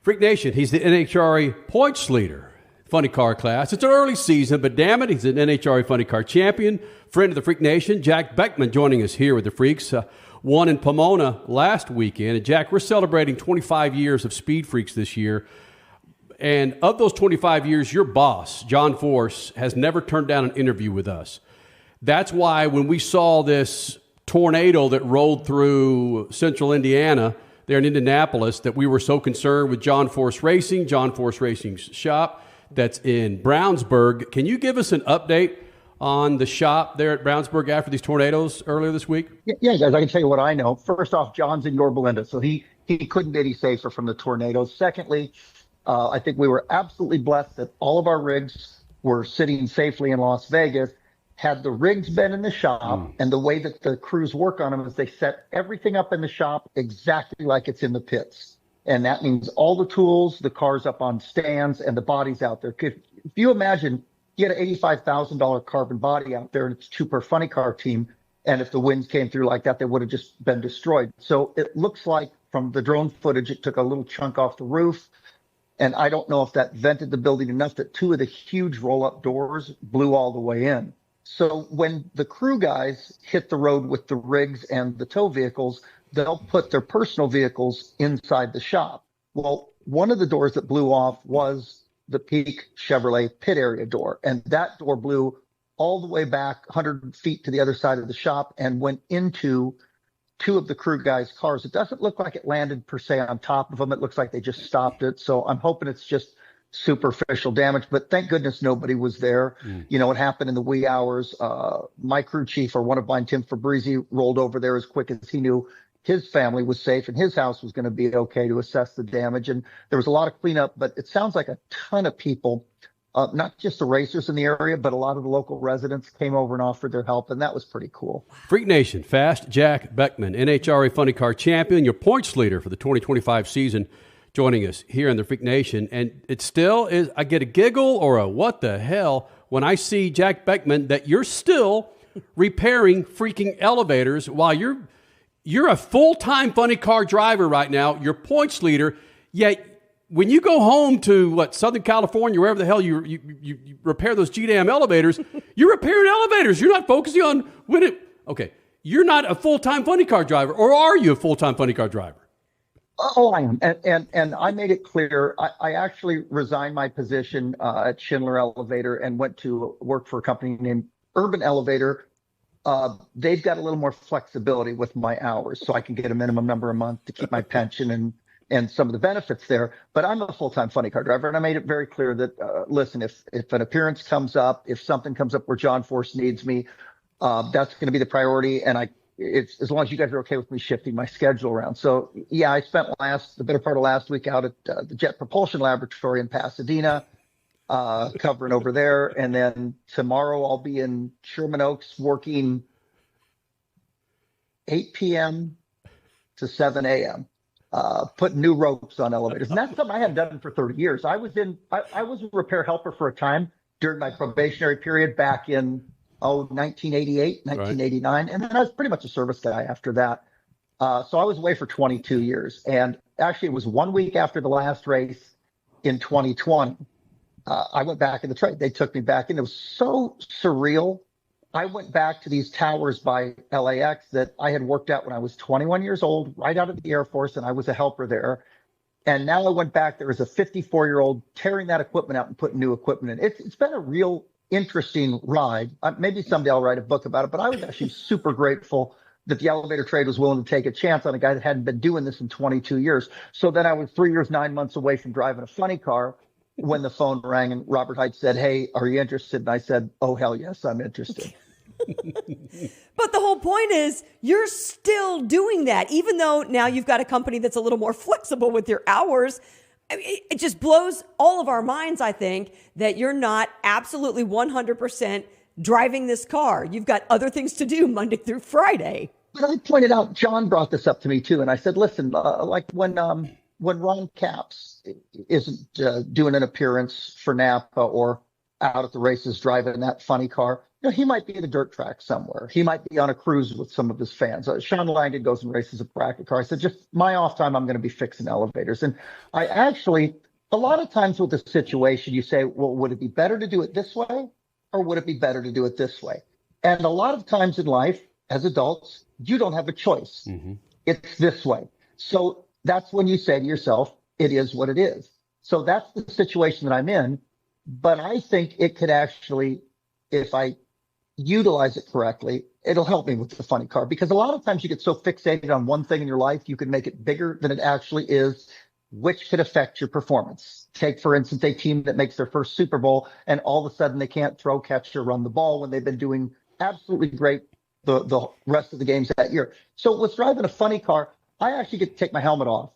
Freak Nation, he's the NHRA points leader, funny car class. It's an early season, but damn it, he's an NHRA funny car champion, friend of the Freak Nation. Jack Beckman joining us here with the Freaks. Won in Pomona last weekend. And Jack, we're celebrating 25 years of SpeedFreaks this year. And of those 25 years, your boss, John Force, has never turned down an interview with us. That's why when we saw this tornado that rolled through central Indiana, there in Indianapolis, that we were so concerned with John Force Racing's shop that's in Brownsburg. Can you give us an update on the shop there at Brownsburg after these tornadoes earlier this week? Yeah, guys, I can tell you what I know. First off, John's in Yorba Linda, so he couldn't be any safer from the tornadoes. Secondly, I think we were absolutely blessed that all of our rigs were sitting safely in Las Vegas. Had the rigs been in the shop, and the way that the crews work on them is they set everything up in the shop exactly like it's in the pits. And that means all the tools, the cars up on stands, and the bodies out there. If you imagine you had an $85,000 carbon body out there, and it's two per funny car team, and if the winds came through like that, they would have just been destroyed. So it looks like from the drone footage, it took a little chunk off the roof. And I don't know if that vented the building enough that two of the huge roll-up doors blew all the way in. So when the crew guys hit the road with the rigs and the tow vehicles, they'll put their personal vehicles inside the shop. Well, one of the doors that blew off was the Peak Chevrolet pit area door. And that door blew all the way back 100 feet to the other side of the shop and went into two of the crew guys' cars. It doesn't look like it landed per se on top of them. It looks like they just stopped it. So I'm hoping it's just superficial damage, but thank goodness nobody was there. You know, it happened in the wee hours. My crew chief, or one of mine, Tim Fabrizi, rolled over there as quick as he knew his family was safe and his house was going to be okay to assess the damage. And there was a lot of cleanup, but it sounds like a ton of people, not just the racers in the area, but a lot of the local residents came over and offered their help, and that was pretty cool. Freak Nation, Fast Jack Beckman, NHRA funny car champion, your points leader for the 2025 season, joining us here in the Freak Nation. And it still is, I get a giggle or a what the hell when I see, Jack Beckman, that you're still repairing freaking elevators while you're a full-time funny car driver right now. You're points leader, yet when you go home to Southern California, wherever the hell you repair those GDAM elevators, you're repairing elevators. You're not focusing on okay, you're not a full-time funny car driver, or are you a full-time funny car driver? Oh, I am. And I made it clear. I actually resigned my position at Schindler Elevator and went to work for a company named Urban Elevator. They've got a little more flexibility with my hours, so I can get a minimum number a month to keep my pension and some of the benefits there. But I'm a full-time funny car driver, and I made it very clear that, listen, if an appearance comes up, if something comes up where John Force needs me, that's going to be the priority. And it's as long as you guys are okay with me shifting my schedule around. So yeah, I spent the better part of last week out at the Jet Propulsion Laboratory in Pasadena, covering over there. And then tomorrow I'll be in Sherman Oaks working 8 p.m. to 7 a.m., putting new ropes on elevators. And that's something I hadn't done for 30 years. I was a repair helper for a time during my probationary period back in 1988, 1989. Right. And then I was pretty much a service guy after that. So I was away for 22 years. And actually, it was 1 week after the last race in 2020. I went back in the trade. They took me back in. It was so surreal. I went back to these towers by LAX that I had worked at when I was 21 years old, right out of the Air Force, and I was a helper there. And now I went back there as a 54-year-old, tearing that equipment out and putting new equipment in. It's been a real interesting ride. Maybe someday I'll write a book about it, but I was actually super grateful that the elevator trade was willing to take a chance on a guy that hadn't been doing this in 22 years. So then I was 3 years, 9 months away from driving a funny car when the phone rang and Robert Height said, "Hey, are you interested?" And I said, "Oh, hell yes, I'm interested." But the whole point is you're still doing that, even though now you've got a company that's a little more flexible with your hours. I mean, it just blows all of our minds, I think, that you're not absolutely 100% driving this car. You've got other things to do Monday through Friday. But I pointed out, John brought this up to me too, and I said, listen, like when Ron Capps isn't doing an appearance for Napa or out at the races driving that funny car, he might be at a dirt track somewhere. He might be on a cruise with some of his fans. Sean Langdon goes and races a bracket car. I said, just my off time, I'm going to be fixing elevators. And I actually, a lot of times with the situation, you say, well, would it be better to do it this way or would it be better to do it this way? And a lot of times in life, as adults, you don't have a choice. Mm-hmm. It's this way. So that's when you say to yourself, it is what it is. So that's the situation that I'm in. But I think it could actually, if I utilize it correctly, it'll help me with the funny car, because a lot of times you get so fixated on one thing in your life, you can make it bigger than it actually is, which could affect your performance. Take, for instance, a team that makes their first Super Bowl and all of a sudden they can't throw, catch, or run the ball when they've been doing absolutely great the rest of the games that year. So with driving a funny car, I actually get to take my helmet off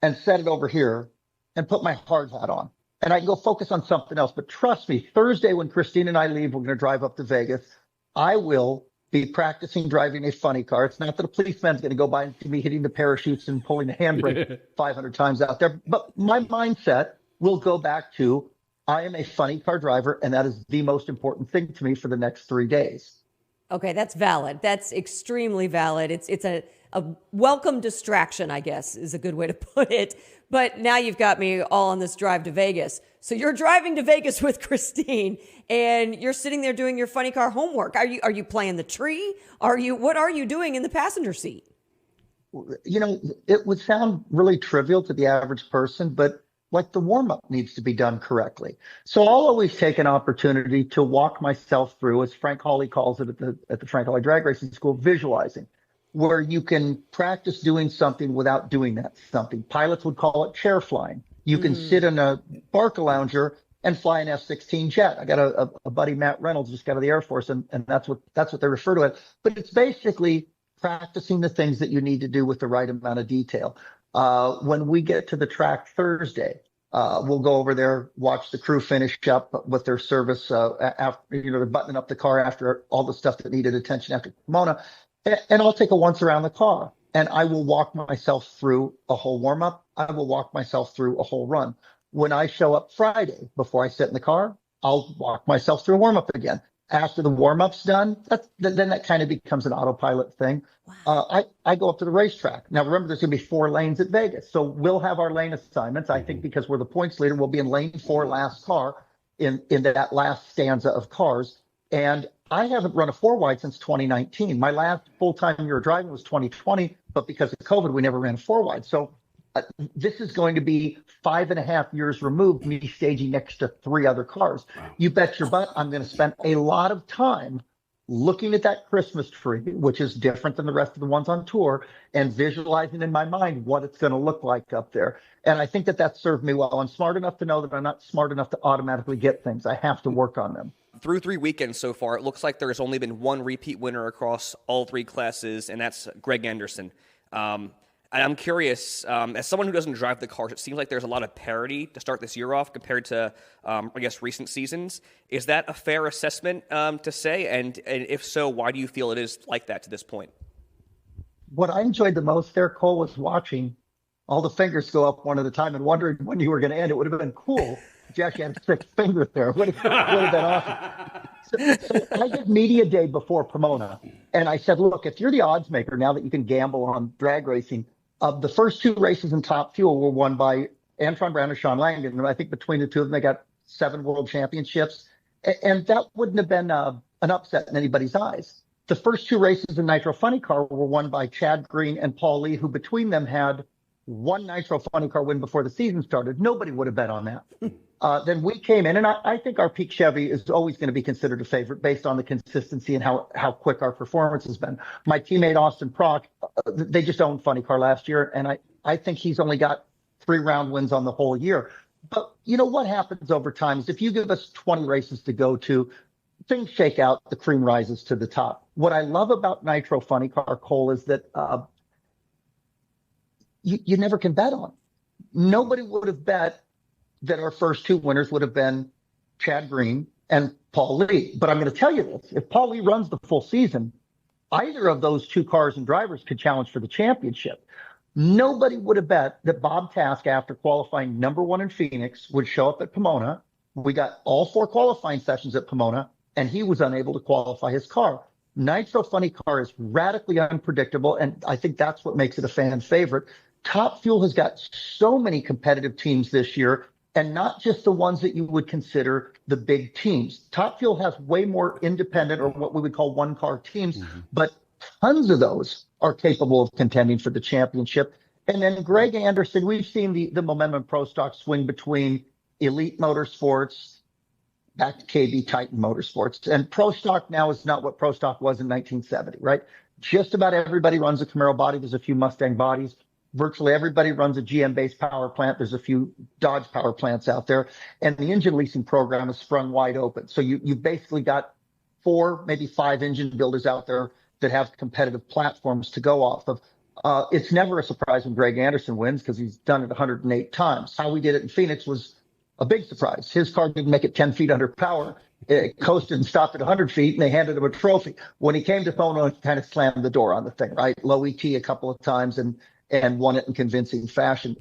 and set it over here and put my hard hat on. And I can go focus on something else. But trust me, Thursday when Christine and I leave, we're going to drive up to Vegas. I will be practicing driving a funny car. It's not that a policeman's going to go by and see me hitting the parachutes and pulling the handbrake 500 times out there. But my mindset will go back to, I am a funny car driver, and that is the most important thing to me for the next 3 days. Okay, that's valid. That's extremely valid. It's a welcome distraction, I guess, is a good way to put it. But now you've got me all on this drive to Vegas. So you're driving to Vegas with Christine, and you're sitting there doing your funny car homework. Are you playing the tree? What are you doing in the passenger seat? It would sound really trivial to the average person, but like the warm-up needs to be done correctly. So I'll always take an opportunity to walk myself through, as Frank Hawley calls it at the Frank Hawley Drag Racing School, visualizing, where you can practice doing something without doing that something. Pilots would call it chair flying. You can sit in a Barcalounger and fly an F-16 jet. I got a buddy, Matt Reynolds, just got out of the Air Force, and that's what they refer to it. But it's basically practicing the things that you need to do with the right amount of detail. When we get to the track Thursday, we'll go over there, watch the crew finish up with their service after, they're buttoning up the car after all the stuff that needed attention after Pomona. And I'll take a once around the car, and I will walk myself through a whole warm up. I will walk myself through a whole run. When I show up Friday, before I sit in the car, I'll walk myself through a warm up again. After the warm-up's done, then that kind of becomes an autopilot thing. Wow. I go up to the racetrack. Now, remember, there's going to be 4 lanes at Vegas. So we'll have our lane assignments. I think because we're the points leader, we'll be in lane 4, last car, in that last stanza of cars. And I haven't run a 4-wide since 2019. My last full-time year of driving was 2020, but because of COVID, we never ran a 4-wide. So this is going to be 5.5 years removed, me staging next to 3 other cars. Wow. You bet your butt I'm going to spend a lot of time looking at that Christmas tree, which is different than the rest of the ones on tour, and visualizing in my mind what it's going to look like up there. And I think that served me well. I'm smart enough to know that I'm not smart enough to automatically get things. I have to work on them. Through 3 weekends so far, it looks like there's only been 1 repeat winner across all 3 classes, and that's Greg Anderson. And I'm curious, as someone who doesn't drive the cars, it seems like there's a lot of parity to start this year off compared to, recent seasons. Is that a fair assessment to say? And if so, why do you feel it is like that to this point? What I enjoyed the most there, Cole, was watching all the fingers go up one at a time and wondering when you were going to end. It would have been cool if you actually had 6 fingers there. It would have been awesome. So I did media day before Pomona, and I said, look, if you're the odds maker, now that you can gamble on drag racing, the first 2 races in Top Fuel were won by Antron Brown and Sean Langdon. And I think between the two of them, they got 7 world championships. And that wouldn't have been an upset in anybody's eyes. The first 2 races in Nitro Funny Car were won by Chad Green and Paul Lee, who between them had 1 Nitro Funny Car win before the season started. Nobody would have bet on that. Then we came in, and I think our peak Chevy is always going to be considered a favorite based on the consistency and how quick our performance has been. My teammate Austin Prock, they just owned Funny Car last year, and I think he's only got 3 round wins on the whole year. But what happens over time is if you give us 20 races to go to, things shake out, the cream rises to the top. What I love about Nitro Funny Car, Cole, is that you never can bet on. Nobody would have bet that our first 2 winners would have been Chad Green and Paul Lee. But I'm going to tell you this, if Paul Lee runs the full season, either of those 2 cars and drivers could challenge for the championship. Nobody would have bet that Bob Task, after qualifying #1 in Phoenix, would show up at Pomona. We got all 4 qualifying sessions at Pomona, and he was unable to qualify his car. Nitro Funny Car is radically unpredictable, and I think that's what makes it a fan favorite. Top Fuel has got so many competitive teams this year, and not just the ones that you would consider the big teams. Top Fuel has way more independent, or what we would call one-car teams, but tons of those are capable of contending for the championship. And then Greg Anderson, we've seen the Momentum Pro Stock swing between Elite Motorsports back to KB Titan Motorsports. And Pro Stock now is not what Pro Stock was in 1970, right? Just about everybody runs a Camaro body. There's a few Mustang bodies. Virtually everybody runs a GM-based power plant. There's a few Dodge power plants out there. And the engine leasing program has sprung wide open. So you've basically got 4, maybe 5 engine builders out there that have competitive platforms to go off of. It's never a surprise when Greg Anderson wins because he's done it 108 times. How he did it in Phoenix was a big surprise. His car didn't make it 10 feet under power. It coasted and stopped at 100 feet, and they handed him a trophy. When he came to Pono, he kind of slammed the door on the thing, right? Low ET a couple of times and won it in convincing fashion.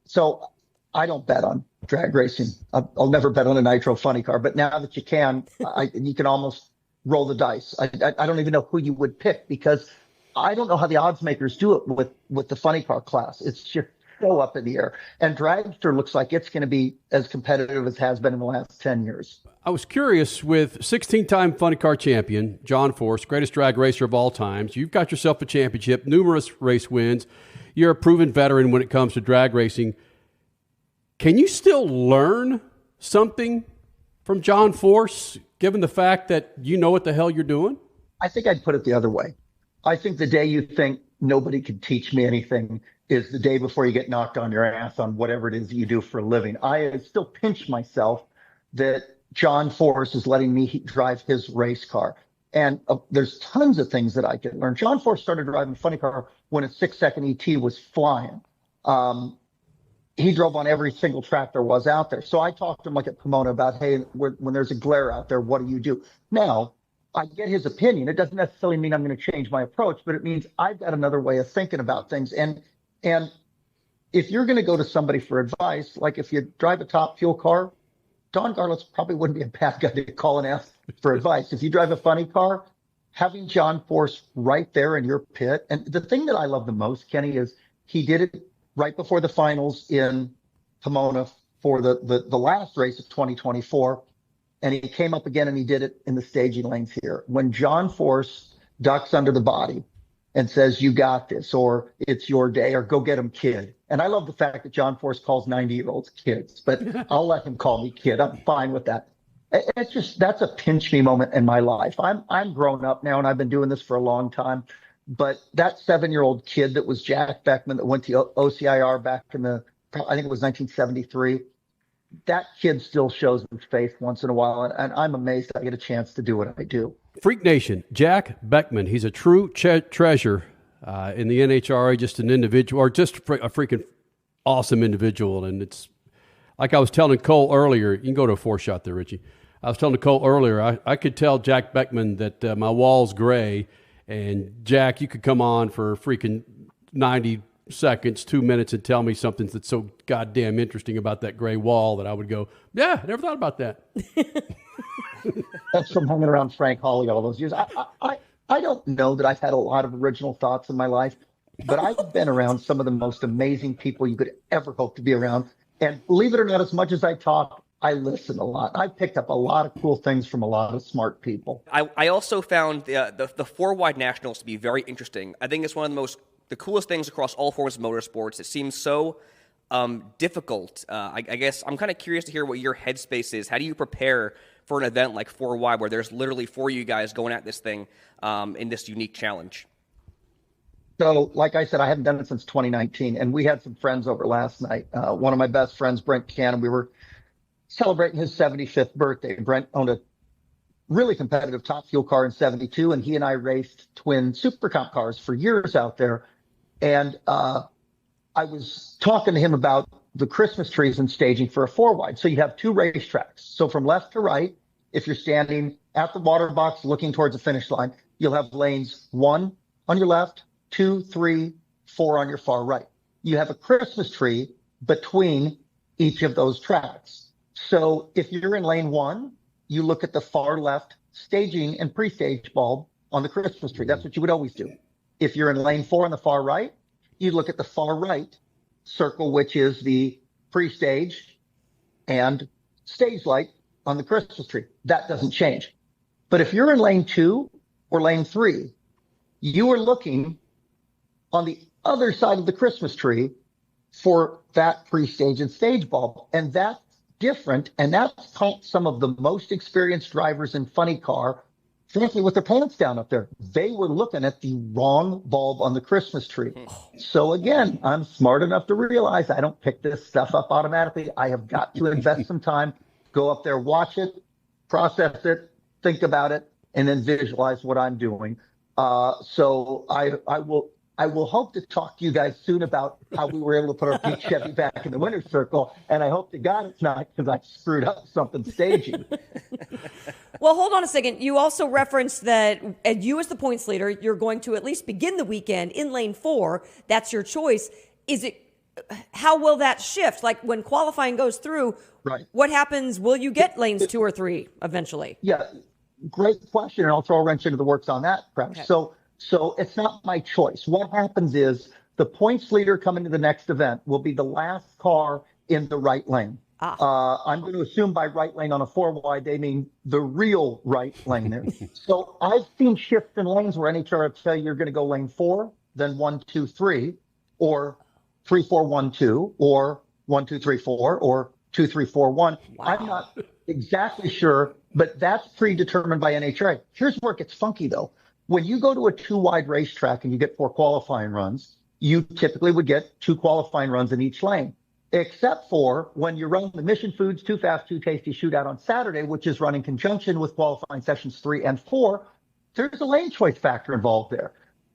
So I don't bet on drag racing. I'll never bet on a Nitro Funny Car, but now that you can, you can almost roll the dice. I don't even know who you would pick because I don't know how the odds makers do it with the funny car class. It's just so up in the air. And Dragster looks like it's going to be as competitive as it has been in the last 10 years. I was curious, with 16-time funny car champion, John Force, greatest drag racer of all times, you've got yourself a championship, numerous race wins. You're a proven veteran when it comes to drag racing. Can you still learn something from John Force, given the fact that you know what the hell you're doing? I think I'd put it the other way. I think the day you think nobody can teach me anything is the day before you get knocked on your ass on whatever it is that you do for a living. I still pinch myself that John Force is letting me drive his race car. And there's tons of things that I can learn. John Force started driving funny car when a 6-second ET was flying. He drove on every single track there was out there. So I talked to him like at Pomona about, hey, when there's a glare out there, what do you do? Now, I get his opinion. It doesn't necessarily mean I'm going to change my approach, but it means I've got another way of thinking about things. And if you're going to go to somebody for advice, like if you drive a Top Fuel car, Don Garlitz probably wouldn't be a bad guy to call and ask for advice. If you drive a funny car, having John Force right there in your pit. And the thing that I love the most, Kenny, is he did it right before the finals in Pomona for the last race of 2024. And he came up again and he did it in the staging lanes here. When John Force ducks under the body and says, you got this, or it's your day, or go get him, kid. And I love the fact that John Force calls 90-year-olds kids, but I'll let him call me kid. I'm fine with that. It's just, that's a pinch me moment in my life. I'm grown up now and I've been doing this for a long time. But that 7-year-old kid that was Jack Beckman that went to OCIR back in I think it was 1973, that kid still shows his face once in a while, and I'm amazed I get a chance to do what I do. Freak Nation, Jack Beckman, he's a true treasure in the NHRA, just an individual, or just a freaking awesome individual. And it's like I was telling Cole earlier, you can go to a 4-shot there, Richie. I was telling Cole earlier, I could tell Jack Beckman that my wall's gray, and Jack, you could come on for freaking 90 seconds, 2 minutes, and tell me something that's so goddamn interesting about that gray wall that I would go, yeah, I never thought about that. That's from hanging around Frank Hawley all those years. I don't know that I've had a lot of original thoughts in my life, but I've been around some of the most amazing people you could ever hope to be around. And believe it or not, as much as I talk, I listen a lot. I've picked up a lot of cool things from a lot of smart people. I also found the 4-wide nationals to be very interesting. I think it's one of the coolest things across all forms of motorsports. It seems so difficult. I guess I'm kind of curious to hear what your headspace is. How do you prepare for an event like 4-wide where there's literally 4 of you guys going at this thing in this unique challenge? So, like I said, I haven't done it since 2019, and we had some friends over last night. One of my best friends, Brent Cannon, we were celebrating his 75th birthday. Brent owned a really competitive Top Fuel car in 72, and he and I raced twin Super Comp cars for years out there. And I was talking to him about the Christmas trees and staging for a 4-wide. So you have 2 racetracks. So from left to right, if you're standing at the water box looking towards the finish line, you'll have lanes 1 on your left, 2, 3, 4 on your far right. You have a Christmas tree between each of those tracks. So if you're in lane 1 you look at the far left staging and pre-stage bulb on the Christmas tree. That's what you would always do. If you're in lane 4 on the far right, you look at the far right circle, which is the pre-stage and stage light on the Christmas tree. That doesn't change. But if you're in lane 2 or lane 3, you are looking on the other side of the Christmas tree for that pre-stage and stage bulb. And that's different. And that's caught some of the most experienced drivers in funny car, frankly, with their pants down up there. They were looking at the wrong bulb on the Christmas tree. So again, I'm smart enough to realize I don't pick this stuff up automatically. I have got to invest some time, go up there, watch it, process it, think about it, and then visualize what I'm doing. So I will hope to talk to you guys soon about how we were able to put our Pete Chevy back in the winner's circle. And I hope to God it's not because I screwed up something staging. Well, hold on a second. You also referenced that you as the points leader, you're going to at least begin the weekend in lane 4. That's your choice. How will that shift? Like when qualifying goes through, right. What happens? Will you get lanes 2 or 3 eventually? Yeah, great question. And I'll throw a wrench into the works on that, perhaps. Okay. So it's not my choice. What happens is the points leader coming to the next event will be the last car in the right lane. I'm going to assume by right lane on a 4-wide, they mean the real right lane there. So I've seen shifts in lanes where NHR will tell you you're going to go lane 4, then 1, 2, 3, or 3, 4, 1, 2, or 1, 2, 3, 4, or 2, 3, 4, 1. Wow. I'm not exactly sure, but that's predetermined by NHRA. Here's where it gets funky, though. When you go to a 2-wide racetrack and you get 4 qualifying runs, you typically would get 2 qualifying runs in each lane, except for when you run the Mission Foods Too Fast, Too Tasty shootout on Saturday, which is run in conjunction with qualifying sessions 3 and 4. There's a lane choice factor involved there.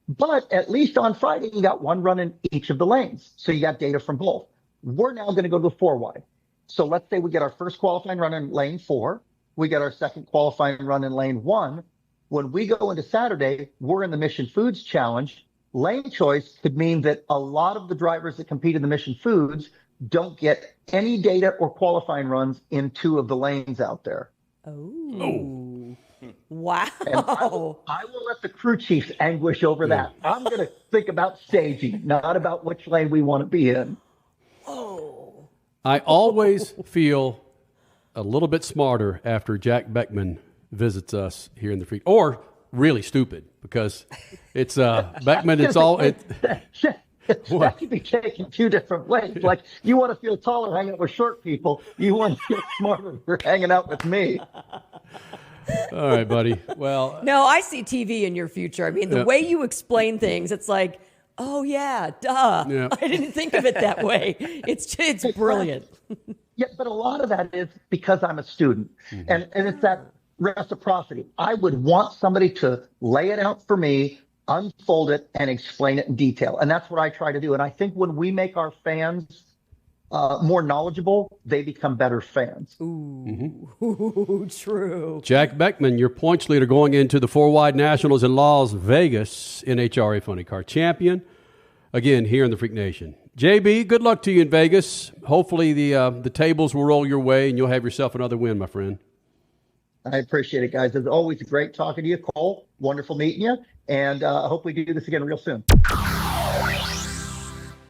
But at least on Friday, you got 1 run in each of the lanes. So you got data from both. We're now going to go to the 4-wide. So let's say we get our first qualifying run in lane 4. We get our second qualifying run in lane 1. When we go into Saturday, we're in the Mission Foods Challenge. Lane choice could mean that a lot of the drivers that compete in the Mission Foods don't get any data or qualifying runs in 2 of the lanes out there. Oh. Wow. And I will let the crew chiefs anguish over that. I'm going to think about staging, not about which lane we want to be in. Oh. I always feel a little bit smarter after Jack Beckman visits us here in the Freak, or really stupid because it's Beckman. It's all that could be taken 2 different ways. Like you want to feel taller hanging out with short people. You want to feel smarter for hanging out with me. All right, buddy. Well, no, I see TV in your future. I mean, the way you explain things, it's like, oh yeah, duh. Yeah. I didn't think of it that way. It's brilliant. Yeah, but a lot of that is because I'm a student, and it's that reciprocity. I would want somebody to lay it out for me, unfold it, and explain it in detail. And that's what I try to do. And I think when we make our fans more knowledgeable, they become better fans. Ooh, true. Jack Beckman, your points leader going into the 4-wide Nationals in Las Vegas, NHRA Funny Car Champion, again here in the Freak Nation. JB, good luck to you in Vegas. Hopefully the tables will roll your way and you'll have yourself another win, my friend. I appreciate it, guys. It's always great talking to you, Cole. Wonderful meeting you. And I hope we do this again real soon.